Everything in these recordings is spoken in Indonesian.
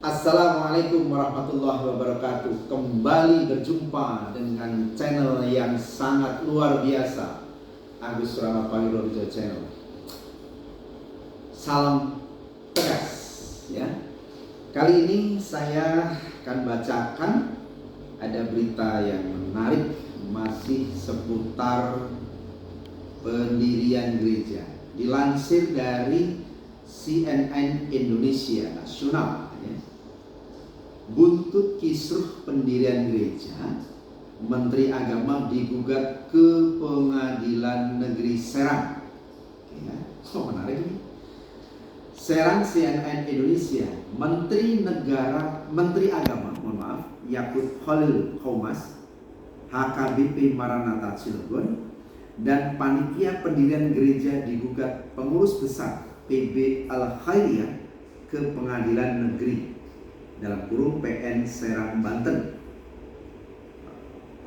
Assalamualaikum warahmatullahi wabarakatuh. Kembali berjumpa dengan channel yang sangat luar biasa, Agus Rama Palirojo Channel. Salam tegas ya. Kali ini saya akan bacakan ada berita yang menarik, masih seputar pendirian gereja. Dilansir dari CNN Indonesia Nasional ya. Buntut kisruh pendirian gereja, Menteri Agama digugat ke Pengadilan Negeri Serang. Ya, menarik ini. Serang, CNN Indonesia. Menteri Agama, Yakut Khalil Qomas, HKBP Maranatha Cilegon, dan panitia pendirian gereja digugat pengurus besar PB Al-Khairiyah ke Pengadilan Negeri dalam kurung PN Serang, Banten.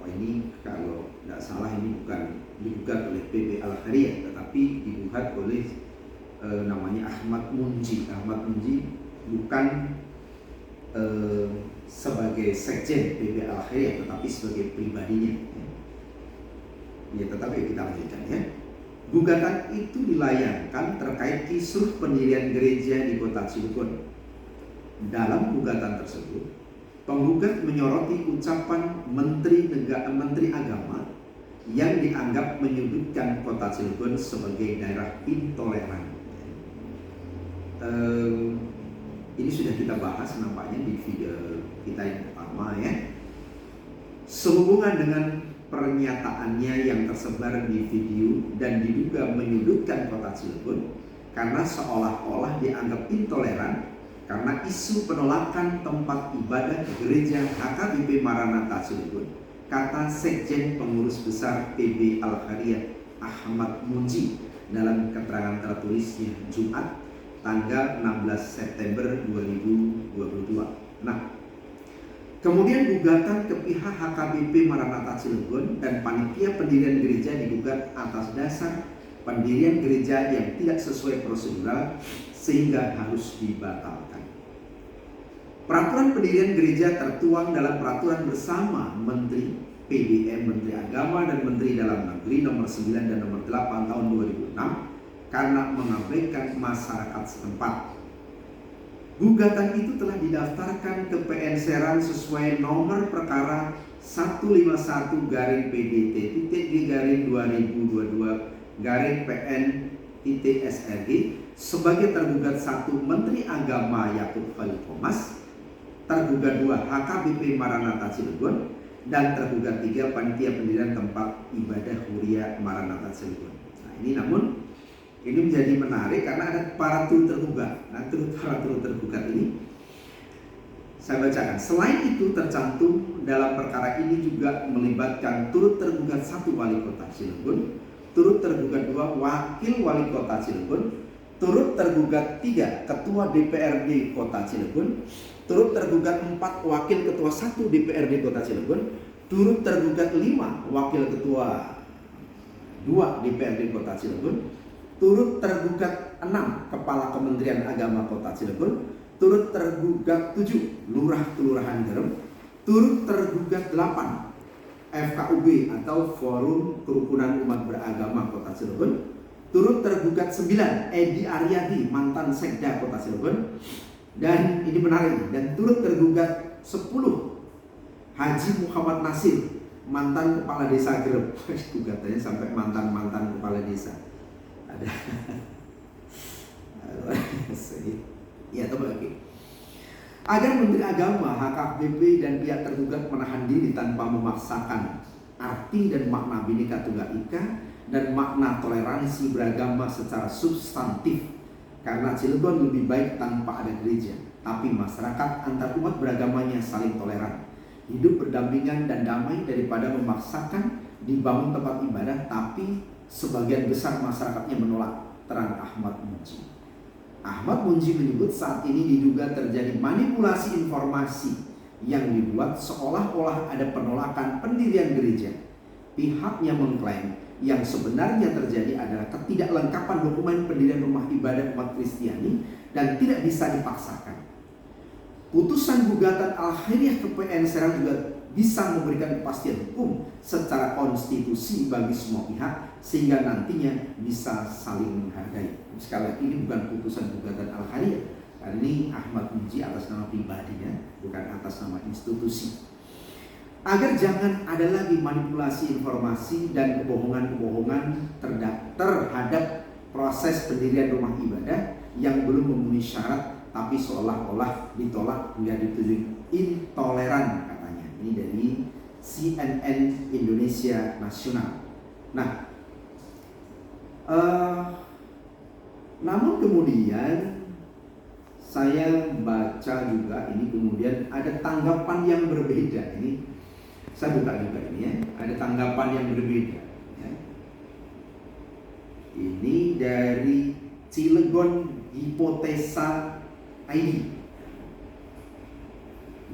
Ini kalau tidak salah ini bukan digugat oleh PB Al-Khairiyah, tetapi digugat oleh namanya Ahmad Munji. Ahmad Munji bukan sebagai sekjen PB Al-Khairiyah, tetapi sebagai pribadinya. Ya, tetapi kita lanjutkan ya. Gugatan itu dilayangkan terkait kisruh pendirian gereja di Kota Cilegon. Dalam gugatan tersebut, penggugat menyoroti ucapan Menteri Agama yang dianggap menyudutkan Kota Cilegon sebagai daerah intoleran. Ini sudah kita bahas nampaknya di video kita yang pertama ya. Sehubungan dengan pernyataannya yang tersebar di video dan diduga menyudutkan Kota Cilegon karena seolah-olah dianggap intoleran karena isu penolakan tempat ibadah gereja HKBP Maranatha Cilegon, kata Sekjen Pengurus Besar PB Al-Khairiyah Ahmad Munji dalam keterangan tertulisnya Jumat tanggal 16 September 2022. Nah, kemudian gugatan ke pihak HKBP Maranatha Cilegon dan panitia pendirian gereja digugat atas dasar pendirian gereja yang tidak sesuai prosedural sehingga harus dibatalkan. Peraturan pendirian gereja tertuang dalam peraturan bersama Menteri PDM, Menteri Agama dan Menteri Dalam Negeri nomor 9 dan nomor 8 tahun 2006 karena mengabaikan masyarakat setempat. Gugatan itu telah didaftarkan ke PN Serang sesuai nomor perkara 151-PDT-2022-PN-SRG sebagai tergugat 1 Menteri Agama Yakut Khalil Qomas, tergugat 2 HKBP Maranatha Cilegon, dan tergugat 3 panitia pendirian tempat ibadah Huria Maranatha Cilegon. Nah, ini menjadi menarik karena ada para turut tergugat. Nah, para turut tergugat ini saya bacakan. Selain itu tercantum dalam perkara ini juga melibatkan turut tergugat 1 Wali Kota Cilegon, turut tergugat 2 Wakil Wali Kota Cilegon, turut tergugat 3 Ketua DPRD Kota Cilegon, turut tergugat 4 Wakil Ketua 1 DPRD Kota Cilegon, turut tergugat 5 Wakil Ketua 2 DPRD Kota Cilegon, turut tergugat 6 Kepala Kementerian Agama Kota Cilegon, turut tergugat 7 Lurah Kelurahan Gerem, turut tergugat 8 FKUB atau Forum Kerukunan Umat Beragama Kota Cilegon, turut tergugat 9 Edi Aryadi mantan Sekda Kota Cilegon, dan ini menarik, dan turut tergugat 10 Haji Muhammad Nasir mantan Kepala Desa Gerem. Gugatannya sampai mantan Kepala Desa. Ada ya, lagi. Agar Menteri Agama, HKBP dan pihak tergugat menahan diri tanpa memaksakan arti dan makna Bhinneka Tunggal Ika dan makna toleransi beragama secara substantif. Karena Cilegon lebih baik tanpa ada gereja, tapi masyarakat antar umat beragamanya saling toleran, hidup berdampingan dan damai daripada memaksakan dibangun tempat ibadah tapi sebagian besar masyarakatnya menolak, terang Ahmad Munji. Ahmad Munji menyebut saat ini diduga terjadi manipulasi informasi yang dibuat seolah-olah ada penolakan pendirian gereja. Pihaknya mengklaim yang sebenarnya terjadi adalah ketidaklengkapan dokumen pendirian rumah ibadah umat Kristiani dan tidak bisa dipaksakan. Putusan gugatan Al-Khairiyah ke PN Serang juga bisa memberikan kepastian hukum secara konstitusi bagi semua pihak sehingga nantinya bisa saling menghargai. Sekali lagi, ini bukan putusan gugatan Al-Khairiyah. Karena ini Ahmad Munji atas nama pribadinya, bukan atas nama institusi. Agar jangan ada lagi manipulasi informasi dan kebohongan-kebohongan terhadap proses pendirian rumah ibadah yang belum memenuhi syarat tapi seolah-olah ditolak hingga dituduh intoleran katanya. Ini dari CNN Indonesia Nasional. Nah, namun kemudian saya baca juga ini kemudian ada tanggapan yang berbeda. Ini saya buka juga ini ya, ada tanggapan yang berbeda. Ya. Ini dari Cilegon Hipotesa ID.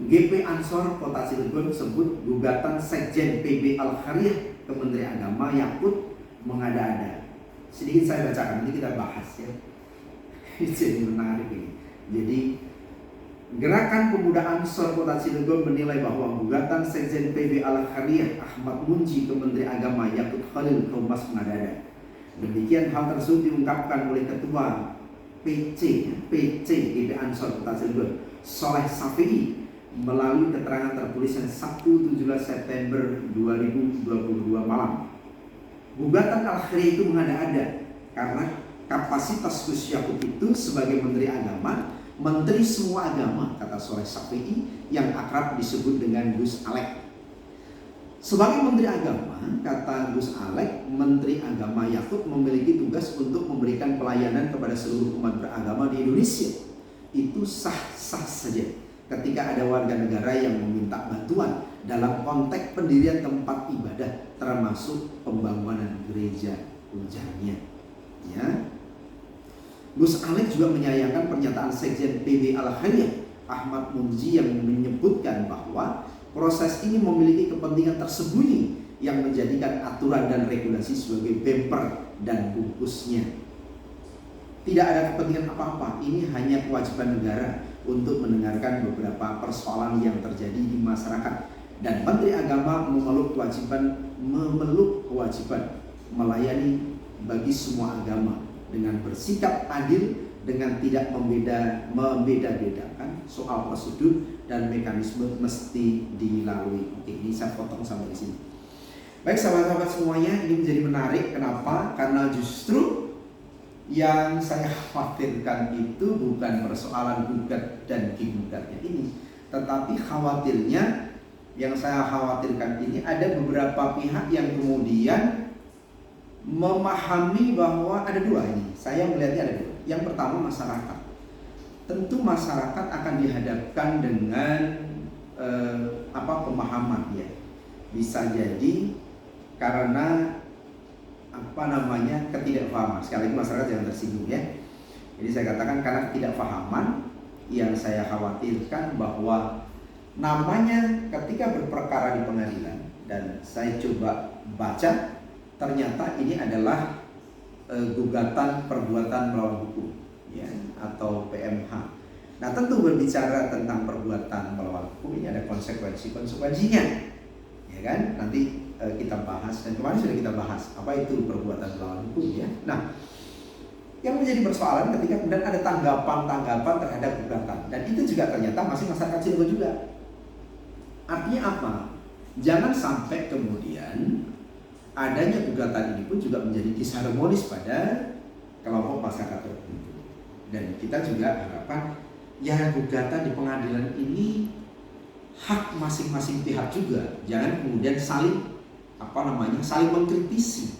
GP Ansor Kota Cilegon sebut gugatan Sekjen PB Al-Khairiyah ke Menteri Agama Yakut mengada-ada. Sedikit saya bacakan, nanti kita bahas ya. Jadi menarik ini. Jadi Gerakan Pemuda Ansor Kota Cilegon menilai bahwa gugatan Sekjen PB Al-Khairiyah Ahmad Munji ke Menteri Agama Yakut Khalil ke Humas mengada-ada. Demikian hal tersebut diungkapkan oleh Ketua PC GP Ansor Kota Cilegon Soleh Safi'i melalui keterangan tertulis yang Sabtu 17 September 2022 malam. Gugatan Al-Khairiyah itu mengada-ada karena kapasitas Gus Yakut itu sebagai Menteri Agama, Menteri semua agama, kata Soleh Safi'i yang akrab disebut dengan Gus Alek. Sebagai Menteri Agama, kata Gus Alek, Menteri Agama Yakut memiliki tugas untuk memberikan pelayanan kepada seluruh umat beragama di Indonesia. Itu sah-sah saja ketika ada warga negara yang meminta bantuan dalam konteks pendirian tempat ibadah termasuk pembangunan gereja ujarnya. Ya. Gus Alek juga menyayangkan pernyataan Sekjen PB Al-Khairiyah Ahmad Munji yang menyebutkan bahwa proses ini memiliki kepentingan tersembunyi yang menjadikan aturan dan regulasi sebagai bemper dan bungkusnya. Tidak ada kepentingan apa-apa, ini hanya kewajiban negara untuk mendengarkan beberapa persoalan yang terjadi di masyarakat. Dan Menteri Agama memeluk kewajiban melayani bagi semua agama dengan bersikap adil, dengan tidak membeda-bedakan soal prosedur dan mekanisme mesti dilalui. Oke, ini saya potong sampai di sini. Baik sahabat-sahabat semuanya, ini menjadi menarik. Kenapa? Karena justru yang saya khawatirkan itu bukan persoalan gugat dan digugatnya ini, tetapi khawatirnya yang saya khawatirkan ini ada beberapa pihak yang kemudian memahami bahwa ada dua ini. Saya melihatnya ada dua. Yang pertama masyarakat. Tentu masyarakat akan dihadapkan dengan pemahaman ya. Bisa jadi karena ketidakpahaman. Sekali lagi masyarakat jangan tersinggung ya. Jadi saya katakan karena ketidakpahaman yang saya khawatirkan bahwa namanya ketika berperkara di pengadilan dan saya coba baca ternyata ini adalah gugatan perbuatan melawan hukum ya, atau PMH. Nah, tentu berbicara tentang perbuatan melawan hukum ini ada konsekuensinya, ya kan? Nanti kita bahas dan kemarin sudah kita bahas apa itu perbuatan melawan hukum ya. Nah, yang menjadi persoalan ketika kemudian ada tanggapan terhadap gugatan dan itu juga ternyata masih masyarakat Cilegon juga. Artinya apa? Jangan sampai kemudian adanya gugatan ini pun juga menjadi disharmonis pada kelompok masyarakat tertentu. Dan kita juga harapkan ya gugatan di pengadilan ini hak masing-masing pihak juga. Jangan kemudian saling mengkritisi.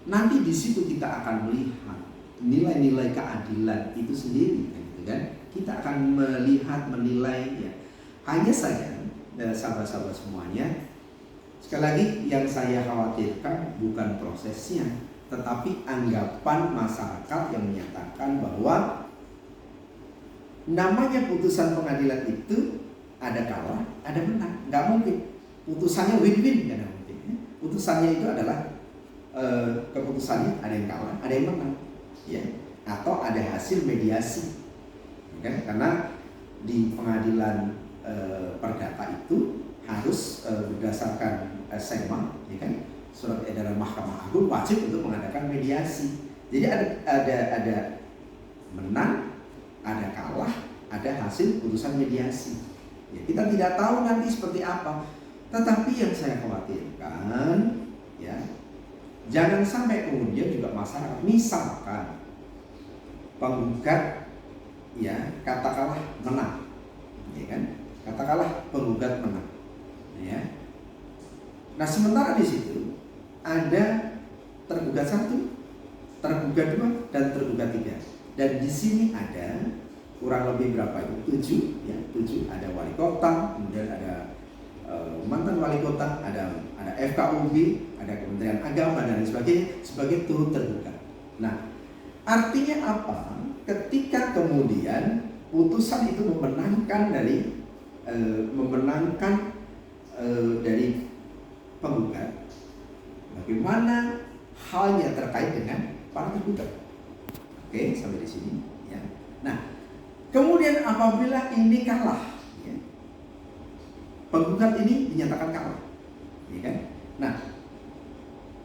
Nanti di situ kita akan melihat nilai-nilai keadilan itu sendiri, gitu kan? Kita akan melihat, menilai ya. Hanya saja sahabat-sahabat semuanya, sekali lagi yang saya khawatirkan bukan prosesnya, tetapi anggapan masyarakat yang menyatakan bahwa namanya putusan pengadilan itu ada kalah, ada menang, nggak mungkin. Putusannya win-win, nggak mungkin. Putusannya itu adalah keputusannya ada yang kalah, ada yang menang, ya, atau ada hasil mediasi, kan? Karena di pengadilan perdata itu harus berdasarkan SEMA, ya kan, surat edaran Mahkamah Agung, wajib untuk mengadakan mediasi. Jadi ada menang, ada kalah, ada hasil putusan mediasi. Ya, kita tidak tahu nanti seperti apa. Tetapi yang saya khawatirkan, ya, jangan sampai kemudian juga masyarakat, misalkan penggugat, ya, katakanlah menang, ya kan, katakanlah penggugat menang, ya. Nah, sementara di situ ada tergugat 1, tergugat 2, dan tergugat 3. Dan di sini ada kurang lebih berapa itu? 7, ya, 7. Ada wali kota, kemudian ada mantan wali kota, ada FKUB, ada Kementerian Agama dan sebagainya sebagai turut tergugat. Nah, artinya apa? Ketika kemudian putusan itu memenangkan dari penggugat, bagaimana halnya terkait dengan para tergugat? Oke, sampai di sini, ya. Nah, kemudian apabila ini kalah, ya, penggugat ini dinyatakan kalah, ya kan? Nah,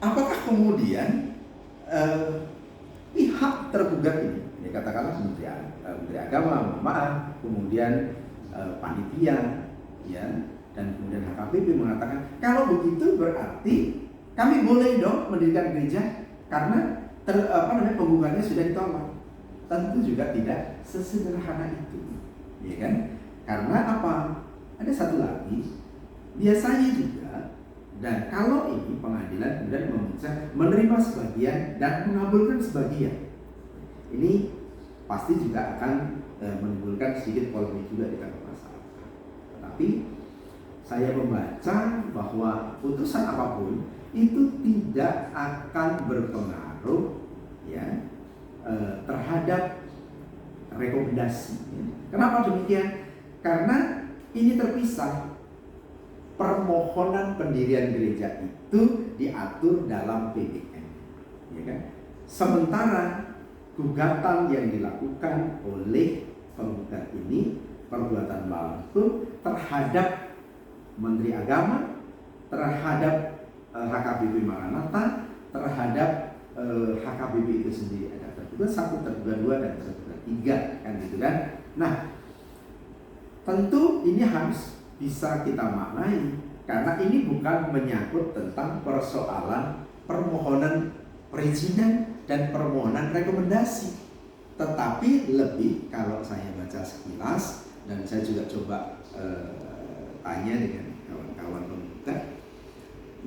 apakah kemudian pihak tergugat ini katakanlah Menteri Agama, maaf, kemudian panitia, ya, dan kemudian HKBP mengatakan kalau begitu berarti kami boleh dong mendirikan gereja karena penggugatnya sudah ditolak. Tentu juga tidak sesederhana itu, ya kan? Karena apa? Ada satu lagi, biasanya juga, dan kalau ini pengadilan kemudian menerima sebagian dan mengabulkan sebagian, ini pasti juga akan menimbulkan sedikit polemik juga di tengah masyarakat. Tetapi saya membaca bahwa putusan apapun itu tidak akan berpengaruh, ya, terhadap rekomendasi. Kenapa demikian? Karena ini terpisah. Permohonan pendirian gereja itu diatur dalam PBN, ya kan? Sementara gugatan yang dilakukan oleh penggugat ini perbuatan melawan terhadap Menteri Agama, terhadap HKBP Maranatha, terhadap HKBP itu sendiri. Ada tergugat 1, tergugat 2, dan tergugat 3, kan gitu kan? Nah, tentu ini harus bisa kita maknai, karena ini bukan menyangkut tentang persoalan permohonan perizinan dan permohonan rekomendasi, tetapi lebih, kalau saya baca sekilas dan saya juga coba tanya dengan kawan-kawan penggugat,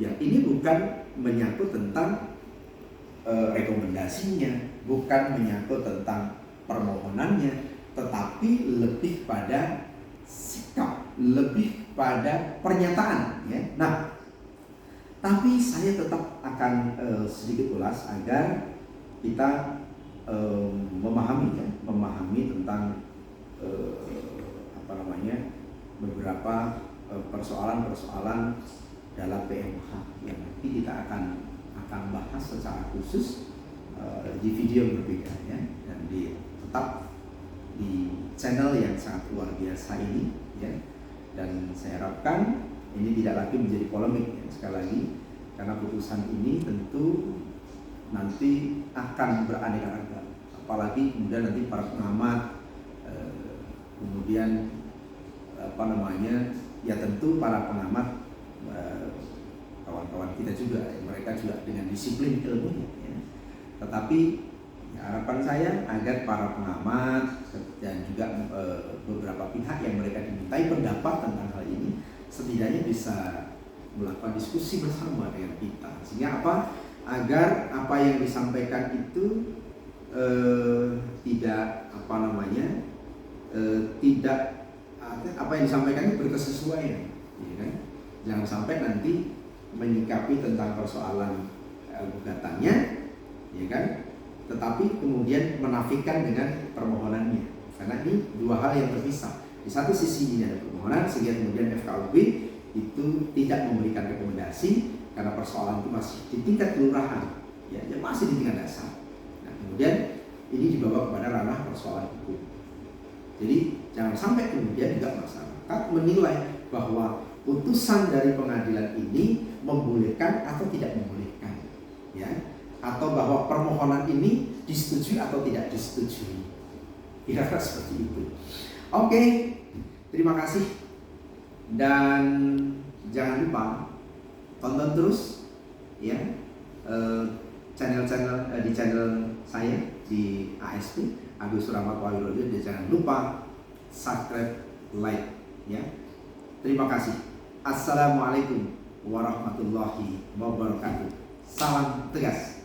yang ini bukan menyangkut tentang rekomendasinya, bukan menyangkut tentang permohonannya, tetapi lebih pada sikap, lebih pada pernyataan, ya. Nah, tapi saya tetap akan sedikit ulas agar kita memahami tentang beberapa persoalan-persoalan dalam PMH yang nanti kita akan bahas secara khusus di video yang berbeda, ya, dan tetap di channel yang sangat luar biasa ini, ya. Dan saya harapkan ini tidak lagi menjadi polemik, ya, sekali lagi, karena putusan ini tentu nanti akan beraneka ragam, apalagi kemudian nanti para pengamat, kemudian ya tentu para pengamat, kawan-kawan kita juga, mereka juga dengan disiplin ilmunya, ya. Tetapi ya, harapan saya agar para pengamat dan juga beberapa pihak yang mereka dimintai pendapat tentang hal ini setidaknya bisa melakukan diskusi bersama dengan kita, sehingga agar apa yang disampaikan itu tidak apa yang disampaikan itu berkesesuaian, ya kan? Jangan sampai nanti menyikapi tentang persoalan gugatannya, ya kan? Tetapi kemudian menafikan dengan permohonannya, karena ini dua hal yang terpisah. Di satu sisi ini ada permohonan, sehingga kemudian FKUB itu tidak memberikan rekomendasi karena persoalan itu masih di tingkat kelurahan, ya, masih di tingkat dasar. Nah, kemudian ini dibawa kepada ranah persoalan hukum. Jadi Jangan sampai kemudian juga masyarakat menilai bahwa putusan dari pengadilan ini membolehkan atau tidak membolehkan, ya, atau bahwa permohonan ini disetujui atau tidak disetujui. Kira-kira seperti itu. Oke, terima kasih dan jangan lupa tonton terus ya channel-channel di channel saya di ASP Agus Rahmat Wahyudi, dan jangan lupa subscribe, like ya. Terima kasih. Assalamualaikum warahmatullahi wabarakatuh. Salam tegas.